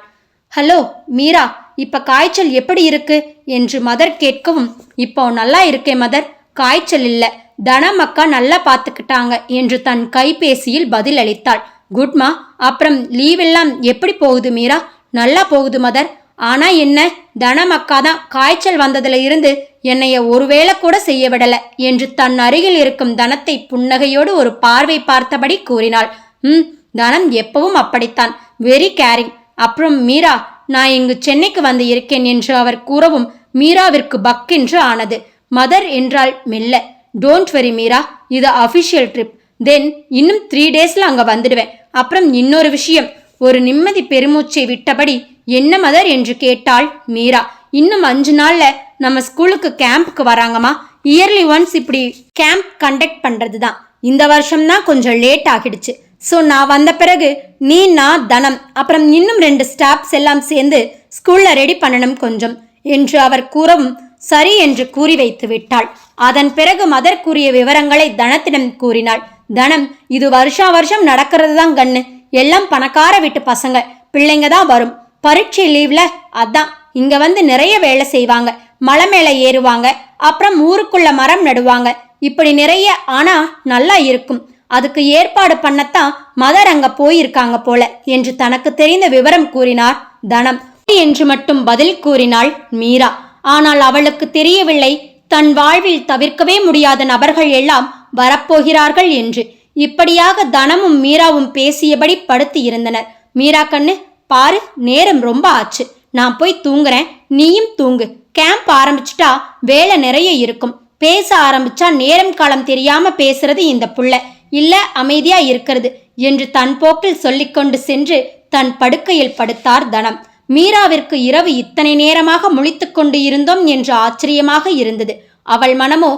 ஹலோ மீரா, இப்ப காய்ச்சல் எப்படி இருக்கு என்று மதர் கேட்கவும், இப்போ நல்லா இருக்கே மதர், காய்ச்சல் இல்ல, தனம் அக்கா நல்லா பார்த்துக்கிட்டாங்க என்று தன் கைபேசியில் பதில் அளித்தாள். குட்மா, அப்புறம் லீவ் எல்லாம் எப்படி போகுது மீரா? நல்லா போகுது மதர். ஆனா என்ன, தனம் அக்கா தான் காய்ச்சல் வந்ததுல இருந்து என்னைய ஒருவேளை கூட செய்ய விடல என்று தன் அருகில் இருக்கும் தனத்தை புன்னகையோடு ஒரு பார்வை பார்த்தபடி கூறினாள். தனம் எப்பவும் அப்படித்தான், வெரி கேரிங். அப்புறம் மீரா, நான் இங்கு சென்னைக்கு வந்து இருக்கேன் என்று அவர் கூறவும் மீராவிற்கு பக்கென்று ஆனது. மதர் என்றால் மெல்ல, டோன்ட் வெரி மீரா, இது அஃபிஷியல் ட்ரிப், தென் இன்னும் 3 டேஸ்ல அங்க வந்துடுவேன். அப்புறம் இன்னொரு விஷயம், ஒரு நிம்மதி பெருமூச்சை விட்டபடி, என்ன மதர் என்று கேட்டாள் மீரா. இன்னும் 5 நாள்ல நம்ம ஸ்கூலுக்கு கேம்புக்கு வராங்கம்மா. இயர்லி ஒன்ஸ் இப்படி கேம்ப் கண்டக்ட் பண்றது தான். இந்த வருஷம்தான் கொஞ்சம் லேட் ஆகிடுச்சு. ஸோ நான் வந்த பிறகு நீ, நான், தனம், அப்புறம் இன்னும் 2 ஸ்டாஃப்ஸ் எல்லாம் சேர்ந்து ஸ்கூல்ல ரெடி பண்ணணும் கொஞ்சம் என்று அவர் கூறவும் சரி என்று கூறி வைத்து விட்டாள். அதன் பிறகு மதர் கூறிய விவரங்களை தனத்திடம் கூறினாள். தனம், இது வருஷா வருஷம் நடக்கிறது தான் கண்ணு. எல்லாம் பணக்கார வீட்டு பசங்க பிள்ளைங்க தான் வரும். பரீட்சை லீவ்ல அதான் இங்க வந்து நிறைய வேலை செய்வாங்க. மலை மேல ஏறுவாங்க, அப்புறம் ஊருக்குள்ள மரம் நடுவாங்க. இப்படி நிறைய. ஆனா நல்லா இருக்கும். அதுக்கு ஏற்பாடு பண்ணத்தான் மதர் அங்க போயிருக்காங்க போல என்று தனக்கு தெரிந்த விவரம் கூறினார் தனம். என்று மட்டும் பதில் கூறினாள் மீரா. ஆனால் அவளுக்கு தெரியவில்லை தன் வாழ்வில் தவிர்க்கவே முடியாத நபர்கள் எல்லாம் வரப்போகிறார்கள் என்று. இப்படியாக தனமும் மீராவும் பேசியபடி படுத்து இருந்தனர். மீரா, கண்ணு பாரு, நேரம் ரொம்ப ஆச்சு, நான் போய் தூங்குறேன், நீயும் தூங்கு. கேம்ப் ஆரம்பிச்சுட்டா வேலை நிறைய இருக்கும். பேச ஆரம்பிச்சா நேரம் காலம் தெரியாம பேசுறது இந்த புள்ள, இல்ல அமைதியா இருக்கிறது என்று தன் போக்கில் சொல்லிக்கொண்டு சென்று தன் படுக்கையில் படுத்தார் தனம். மீராவிற்கு இரவு இத்தனை நேரமாக முழித்துக் கொண்டு இருந்தோம் என்று ஆச்சரியமாக இருந்தது. அவள் மனமோ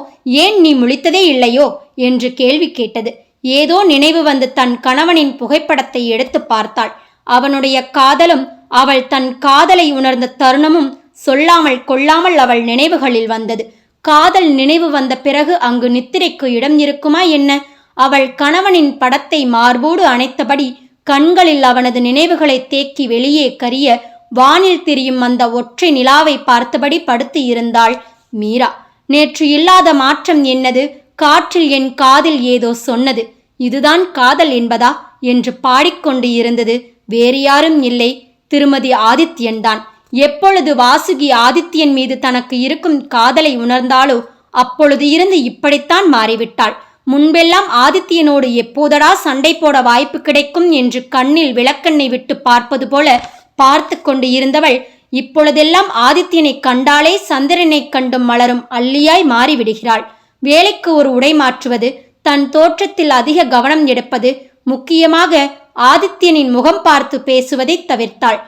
ஏன் நீ முழித்ததே இல்லையோ என்று கேள்வி கேட்டது. ஏதோ நினைவு வந்து தன் கணவனின் புகைப்படத்தை எடுத்து பார்த்தாள். அவனுடைய காதலும் அவள் தன் காதலை உணர்ந்த தருணமும் சொல்லாமல் கொள்ளாமல் அவள் நினைவுகளில் வந்தது. காதல் நினைவு வந்த பிறகு அங்கு நித்திரைக்கு இடம் இருக்குமா என்ன? அவள் கணவனின் படத்தை மார்போடு அணைத்தபடி கண்களில் அவனது நினைவுகளை தேக்கி வெளியே கரிய வானில் திரியும் அந்த ஒற்றை நிலாவை பார்த்தபடி படுத்து இருந்தாள் மீரா. நேற்று இல்லாத மாற்றம் என்னது? காற்றில் என் காதில் ஏதோ சொன்னது. இதுதான் காதல் என்பதா என்று பாடிக்கொண்டு இருந்தது வேறு யாரும் இல்லை, திருமதி ஆதித்யன்தான். எப்பொழுது வாசுகி ஆதித்யன் மீது தனக்கு இருக்கும் காதலை உணர்ந்தாலோ அப்பொழுது இருந்து இப்படித்தான் மாறிவிட்டாள். முன்பெல்லாம் ஆதித்யனோடு எப்போதடா சண்டை போட வாய்ப்பு கிடைக்கும் என்று கண்ணில் விளக்கெண்ணெய் விட்டு பார்ப்பது போல பார்த்து கொண்டு இருந்தவள் இப்பொழுதெல்லாம் ஆதித்யனை கண்டாலே சந்திரனை கண்டும் மலரும் அல்லியாய் மாறிவிடுகிறாள். வேலைக்கு ஒரு உடை மாற்றுவது, தன் தோற்றத்தில் அதிக கவனம் எடுப்பது, முக்கியமாக ஆதித்யனின் முகம் பார்த்து பேசுவதை தவிர்த்தாள்.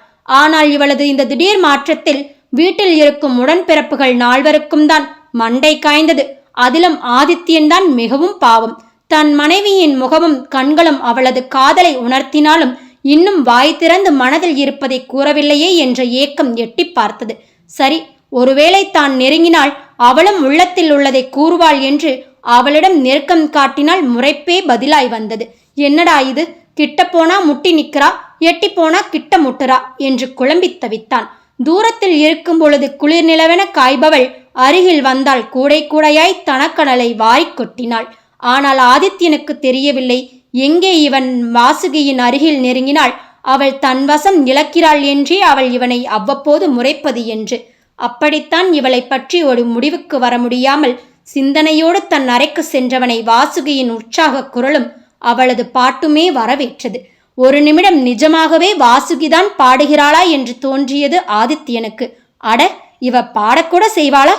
ஆனால் இவளது இந்த திடீர் மாற்றத்தில் வீட்டில் இருக்கும் உடன்பிறப்புகள் நால்வருக்கும் தான் மண்டை காய்ந்தது. அதிலும் ஆதித்யன்தான் மிகவும் பாவம். தன் மனைவியின் முகமும் கண்களும் அவளது காதலை உணர்த்தினாலும் இன்னும் வாய் திறந்து மனதில் இருப்பதை கூறவில்லையே என்ற ஏக்கம் எட்டி பார்த்தது. சரி, ஒருவேளை தான் நெருங்கினால் அவளும் உள்ளத்தில் உள்ளதை கூறுவாள் என்று அவளிடம் நெருக்கம் காட்டினால் முறைப்பே பதிலாய் வந்தது. என்னடா இது, கிட்ட போனா முட்டி நிக்கிறா, எட்டி போனா கிட்ட முட்டுறா என்று குழம்பித் தவித்தான். தூரத்தில் இருக்கும் பொழுது குளிர் நிலவென காய்பவள் அருகில் வந்தால் கூடை கூடையாய் தனக்கடலை வாரிக் கொட்டினாள். ஆனால் ஆதித்யனுக்கு தெரியவில்லை எங்கே இவன் வாசுகியின் அருகில் நெருங்கினாள் அவள் தன் வசம் இழக்கிறாள் என்றே அவள் இவனை அவ்வப்போது முறைப்பது என்று. அப்படித்தான் இவளை பற்றி ஒரு முடிவுக்கு வர முடியாமல் சிந்தனையோடு தன் அறைக்கு சென்றவனை வாசுகியின் உற்சாக குரலும் அவளது பாட்டுமே வரவேற்றது. ஒரு நிமிடம் நிஜமாகவே வாசுகிதான் பாடுகிறாளா என்று தோன்றியது ஆதித்யனுக்கு. அட, இவ பாடக்கூட செய்வாளா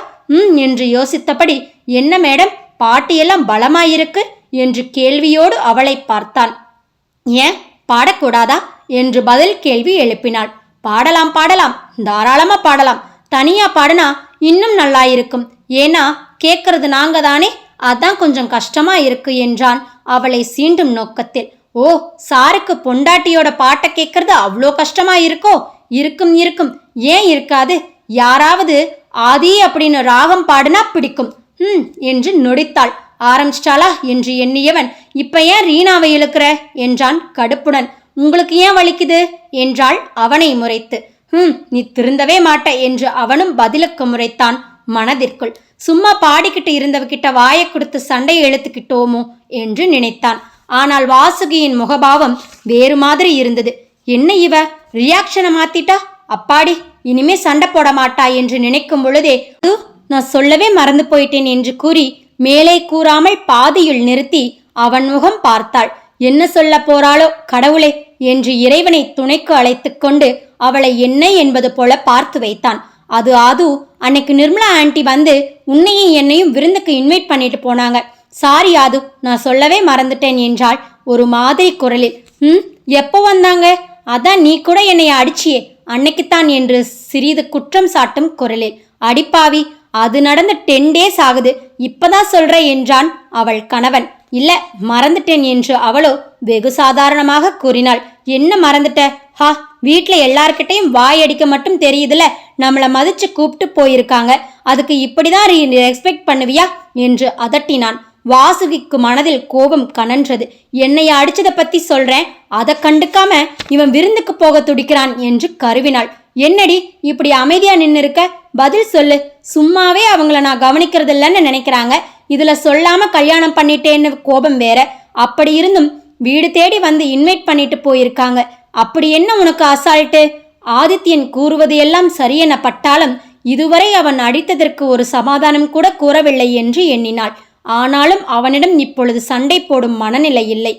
என்று யோசித்தபடி, என்ன மேடம், பாட்டு எல்லாம் பலமாயிருக்கு என்று கேள்வியோடு அவளை பார்த்தான். ஏன் பாடக்கூடாதா என்று பதில் கேள்வி எழுப்பினாள். பாடலாம் பாடலாம், தாராளமா பாடலாம். தனியா பாடுனா இன்னும் நல்லா இருக்கும். ஏன்னா கேட்கறது நாங்க தானே, அதான் கொஞ்சம் கஷ்டமா இருக்கு என்றான் அவளை சீண்டும் நோக்கத்தில். ஓ, சாருக்கு பொண்டாட்டியோட பாட்டை கேட்கறது அவ்வளோ கஷ்டமா இருக்கோ? இருக்கும் இருக்கும், ஏன் இருக்காது? யாராவது ஆதி அப்படின்னு ராகம் பாடுனா பிடிக்கும் என்று நொடித்தாள். ஆரம்பிச்சிட்டாளா என்று எண்ணியவன், இப்ப ஏன் ரீனாவை இழுக்கிற என்றான் கடுப்புடன். உங்களுக்கு ஏன் வலிக்குது என்றாள் அவனை முறைத்து. நீ திருந்தவே மாட்ட என்று அவனும் பதிலுக்கு முறைத்தான் மனதிற்குள். சும்மா பாடிக்கிட்டு இருந்தவகிட்ட வாயை கொடுத்து சண்டையை இழுத்துக்கிட்டோமோ என்று நினைத்தான். ஆனால் வாசுகியின் முகபாவம் வேறு மாதிரி இருந்தது. என்ன இவ ரியாக்ஷனை மாத்திட்டா? அப்பாடி, இனிமே சண்டை போட மாட்டா என்று நினைக்கும் பொழுதே நான் சொல்லவே மறந்து போயிட்டேன் என்று கூறி மேலே கூறாமல் பாதியில் நிறுத்தி அவன் முகம் பார்த்தாள். என்ன சொல்ல போறாளோ கடவுளே என்று இறைவனை துணைக்கு அழைத்து கொண்டு அவளை என்ன என்பது போல பார்த்து வைத்தான். அது அன்னைக்கு நிர்மலா ஆண்டி வந்து உன்னையும் என்னையும் விருந்துக்கு இன்வைட் பண்ணிட்டு போனாங்க. சாரி ஆது, நான் சொல்லவே மறந்துட்டேன் என்றாள் ஒரு மாதிரி குரலில். எப்போ வந்தாங்க? அதான் நீ கூட என்னை அடிச்சியே அன்னைக்குத்தான் என்று சிறிது குற்றம் சாட்டும் குரலில். அடிப்பாவி, அது நடந்து 10 days ஆகுது, இப்பதான் சொல்ற என்றான் அவள் கணவன். இல்ல மறந்துட்டேன் என்று அவளோ வெகு சாதாரணமாக கூறினாள். என்ன மறந்துட்ட? ஹா, வீட்ல எல்லார்கிட்டையும் வாயடிக்க மட்டும் தெரியுதுல, நம்மள மதிச்சு கூப்பிட்டு போயிருக்காங்க, அதுக்கு இப்படிதான் ரெஸ்பெக்ட் பண்ணுவியா என்று அதட்டினான். வாசுகிக்கு மனதில் கோபம் கனன்றது. என்னைய அடிச்சதை பத்தி சொல்றேன், அதை கண்டுக்காம இவன் விருந்துக்கு போக துடிக்கிறான் என்று கருவினாள். என்னடி இப்படி அமைதியா நின்னு இருக்க? பதில் சொல்லு. சும்மாவே அவங்கள நான் கவனிக்கிறது இல்லைன்னு நினைக்கிறாங்க, இதுல சொல்லாம கல்யாணம் பண்ணிட்டேன்னு கோபம் வேற. அப்படி இருந்தும் வீடு தேடி வந்து இன்வைட் பண்ணிட்டு போயிருக்காங்க, அப்படி என்ன உனக்கு அசால்ட்டு? ஆதித்யன் கூறுவது எல்லாம் சரியென பட்டாலும் இதுவரை அவன் அடித்ததற்கு ஒரு சமாதானம் கூட கூறவில்லை என்று எண்ணினாள். ஆனாலும் அவனிடம் இப்பொழுது சண்டை போடும் மனநிலை இல்லை.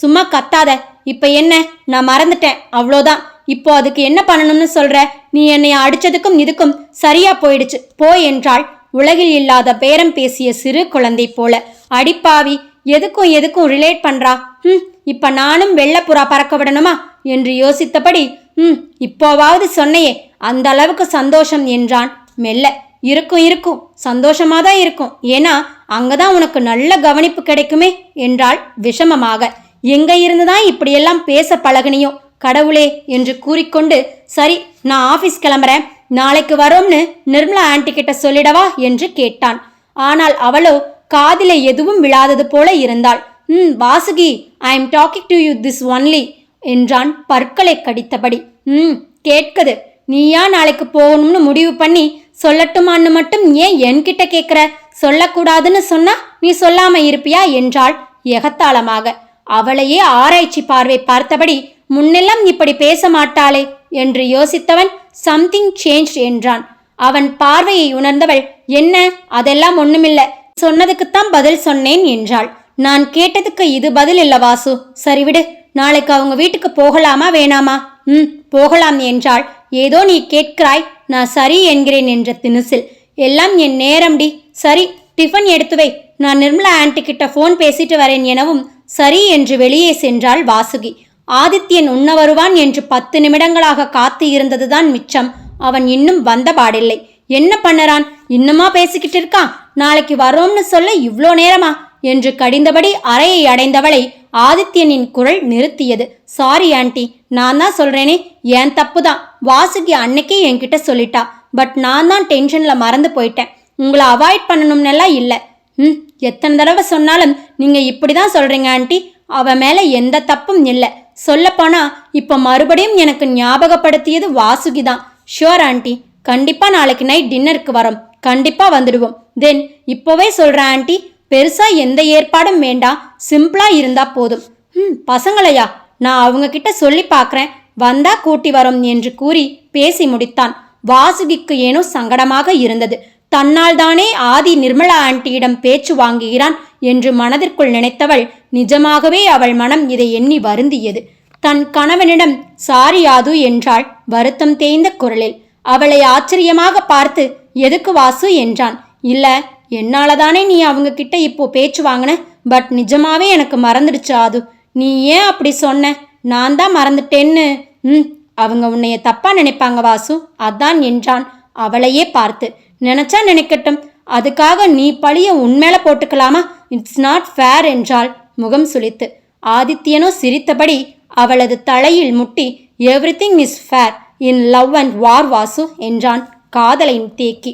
சும்மா கத்தாத. இப்ப என்ன? நான் மறந்துட்டேன், அவ்வளோதான். இப்போ அதுக்கு என்ன பண்ணணும்னு சொல்ற? நீ என்னை அடிச்சதுக்கும் இதுக்கும் சரியா போயிடுச்சு போ என்றாள். உலகில் இல்லாத பேரம் பேசிய சிறு குழந்தை போல. அடிப்பாவி, எதுக்கும் ரிலேட் பண்றா. இப்ப நானும் வெள்ளப்புறா பறக்க விடணுமா என்று யோசித்தபடி இப்போவாவது சொன்னையே, அந்த அளவுக்கு சந்தோஷம் என்றான் மெல்ல. இருக்கும் சந்தோஷமாதான் இருக்கும், ஏன்னா அங்கதான் உனக்கு நல்ல கவனிப்பு கிடைக்குமே என்றாள் விஷமமாக. எங்க இருந்துதான் இப்படியெல்லாம் பேச பழகினியோ கடவுளே என்று கூறிக்கொண்டு, சரி நான் ஆபீஸ் கிளம்புறேன், நாளைக்கு வரோம்னு நிர்மலா ஆன்டி கிட்ட சொல்லிடவா என்று கேட்டான். ஆனால் அவளோ காதில எதுவும் விழாதது போல இருந்தாள். Vasuki, I am talking to you this only என்றான் பற்களை கடித்தபடி. கேட்குது. நீயா நாளைக்கு போகணும்னு முடிவு பண்ணி சொல்லட்டுமான்னு மட்டும் ஏன் என்கிட்ட கேட்குற? சொல்லக்கூடாதுன்னு சொன்னா நீ சொல்லாம இருப்பியா என்றாள் எகத்தாளமாக. அவளையே ஆராய்ச்சி பார்வை பார்த்தபடி, முன்னெல்லாம் இப்படி பேச மாட்டாளே என்று யோசித்தவன் சம்திங் சேஞ்ச் என்றான். அவன் பார்வையை உணர்ந்தவள், என்ன அதெல்லாம் ஒண்ணுமில்ல, சொன்னதுக்குத்தான் பதில் சொன்னேன் என்றாள். நான் கேட்டதுக்கு இது பதில் இல்ல வாசு, சரி விடு, நாளைக்கு அவங்க வீட்டுக்கு போகலாமா வேணாமா? போகலாம் என்றாள். ஏதோ நீ கேட்கிறாய், நான் சரி என்கிறேன் என்ற தினுசில். எல்லாம் என் நேரம்டி. சரி டிஃபன் எடுத்து வை, நான் நிர்மலா ஆன்டி கிட்ட போன் பேசிட்டு வரேன் எனவும் சரி என்று வெளியே சென்றாள் வாசுகி. ஆதித்யன் உண்ண வருவான் என்று 10 நிமிடங்களாக காத்து இருந்ததுதான் மிச்சம். அவன் இன்னும் வந்த பாடில்லை. என்ன பண்ணறான்? இன்னுமா பேசிக்கிட்டு இருக்கான்? நாளைக்கு வரோம்னு சொல்ல இவ்ளோ நேரமா என்று கடிந்தபடி அறையை அடைந்தவளை ஆதித்யனின் குரல் நிறுத்தியது. சாரி ஆன்டி, நான் தான் சொல்றேனே, என் தப்பு தான். வாசுகி அன்னைக்கே என்கிட்ட சொல்லிட்டா, பட் நான் தான் டென்ஷன்ல மறந்து போயிட்டேன். உங்களை அவாய்ட் பண்ணணும்னெல்லாம் இல்லை. எத்தனை தடவை சொன்னாலும் நீங்க இப்படிதான் சொல்றீங்க ஆன்டி. அவ மேல எந்த தப்பும் இல்லை. சொல்லப்போனா இப்ப மறுபடியும் எனக்கு ஞாபகப்படுத்தியது வாசுகி தான். ஷுவர் ஆன்டி, கண்டிப்பா நாளைக்கு நைட் டின்னருக்கு வரோம், கண்டிப்பா வந்துடுவோம். தென் இப்போவே சொல்றேன் ஆன்டி, பெருசா எந்த ஏற்பாடும் வேண்டாம், சிம்பிளா இருந்தா போதும். பசங்களையா? நான் அவங்க கிட்ட சொல்லி பார்க்கறேன், வந்தா கூட்டி வரோம் என்று கூறி பேசி முடித்தான். வாசுகிக்கு ஏனோ சங்கடமாக இருந்தது. தன்னால் தானே ஆதி நிர்மலா ஆண்டியிடம் பேச்சு வாங்குகிறான் என்று மனதிற்குள் நினைத்தவள் நிஜமாகவே அவள் மனம் இதை எண்ணி வருந்தியது. தன் கணவனிடம் சாரி ஆது என்றாள் வருத்தம் தேய்ந்த குரலில். அவளை ஆச்சரியமாக பார்த்து, எதுக்கு வாசு என்றான். இல்ல, என்னாலதானே நீ அவங்க கிட்ட இப்போ பேச்சு வாங்கின, பட் நிஜமாவே எனக்கு மறந்துடுச்சு ஆது. நீ ஏன் அப்படி சொன்ன? நான் தான் மறந்துட்டேன்னு. அவங்க உன்னைய தப்பா நினைப்பாங்க வாசு, அதான் என்றான் அவளையே பார்த்து. நினைச்சா நினைக்கட்டும், அதுக்காக நீ பழிய உன்மேல போட்டுக்கலாமா? இட்ஸ் நாட் ஃபேர் என்றாள் முகம் சுளித்து. ஆதித்யனோ சிரித்தபடி அவளது தலையில் முட்டி, everything is fair in love and war Vasu என்றான் காதலை தேக்கி.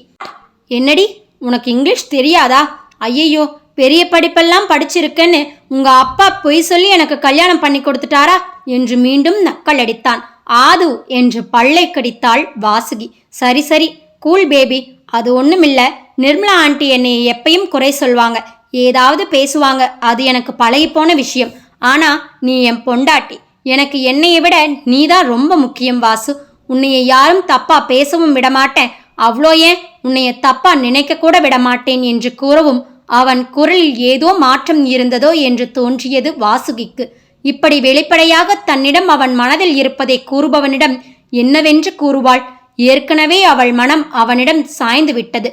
என்னடி உனக்கு இங்கிலீஷ் தெரியாதா? ஐயையோ, பெரிய படிப்பெல்லாம் படிச்சிருக்கேன்னு உங்க அப்பா பொய் சொல்லி எனக்கு கல்யாணம் பண்ணி கொடுத்துட்டாரா என்று மீண்டும் நக்கல் அடித்தான். ஆது என்று பல்லை கடித்தாள் வாசுகி. சரி சரி, கூல் பேபி, அது ஒண்ணுமில்ல. நிர்மலா ஆண்டி என்னை எப்பயும் குறை சொல்வாங்க, ஏதாவது பேசுவாங்க, அது எனக்கு பழகி போன விஷயம். ஆனா நீ என் பொண்டாட்டி, எனக்கு என்னைய விட நீதான் ரொம்ப முக்கியம் வாசு. உன்னைய யாரும் தப்பா பேசவும் விடமாட்டேன், அவ்வளோ ஏன் உன்னைய தப்பா நினைக்க கூட விடமாட்டேன் என்று கூறவும் அவன் குரலில் ஏதோ மாற்றம் இருந்ததோ என்று தோன்றியது வாசுகிக்கு. இப்படி வெளிப்படையாக தன்னிடம் அவன் மனதில் இருப்பதை கூறுபவனிடம் என்னவென்று கூறுவாள்? ஏற்கனவே அவள் மனம் அவனிடம் சாய்ந்து விட்டது.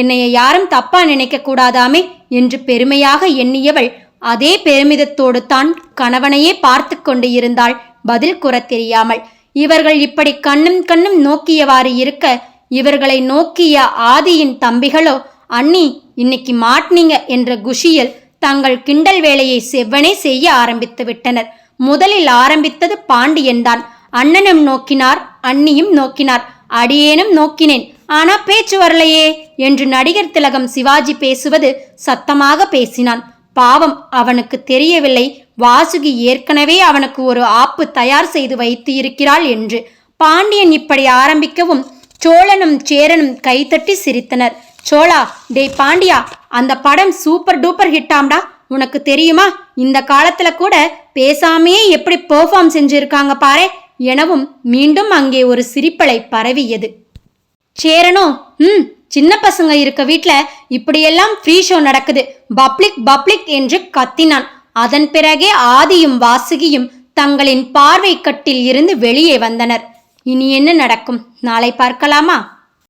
என்னைய யாரும் தப்பா நினைக்க கூடாதாமே என்று பெருமையாக எண்ணியவள் அதே பெருமிதத்தோடு தான் கணவனையே பார்த்து கொண்டு இருந்தாள், பதில் கூற தெரியாமல். இவர்கள் இப்படி கண்ணும் நோக்கியவாறு இருக்க, இவர்களை நோக்கிய ஆதியின் தம்பிகளோ, அண்ணி இன்னைக்கு மாட்னீங்க என்ற குஷியில் தங்கள் கிண்டல் வேலையை செவ்வனே செய்ய ஆரம்பித்து விட்டனர். முதலில் ஆரம்பித்தது பாண்டியன்தான். அண்ணனும் நோக்கினார், அண்ணியும் நோக்கினார், அடியேனும் நோக்கினேன். ஆனா பேச்சு வரலையே என்று நடிகர் திலகம் சிவாஜி பேசுவது சத்தமாக பேசினான். பாவம், அவனுக்கு தெரியவில்லை வாசுகி ஏற்கனவே அவனுக்கு ஒரு ஆப்பு தயார் செய்து வைத்து இருக்கிறாள் என்று. பாண்டியன் இப்படி ஆரம்பிக்கவும் சோழனும் சேரனும் கைத்தட்டி சிரித்தனர். சோழா, டே பாண்டியா, அந்த படம் சூப்பர் டூப்பர் ஹிட்டாம்டா. உனக்கு தெரியுமா, இந்த காலத்துல கூட பேசாமையே எப்படி பெர்ஃபார்ம் செஞ்சிருக்காங்க பாரு எனவும் மீண்டும் அங்கே ஒரு சிரிப்பலை பரவியது. சேரனோ, சின்ன பசங்க இருக்க வீட்ல இப்படியெல்லாம் ஃப்ரீ ஷோ நடக்குது, பப்ளிக் பப்ளிக் என்று கத்தினான். அதன் பிறகே ஆதியும் வாசுகியும் தங்களின் பார்வை கட்டில் இருந்து வெளியே வந்தனர். இனி என்ன நடக்கும், நாளை பார்க்கலாமா?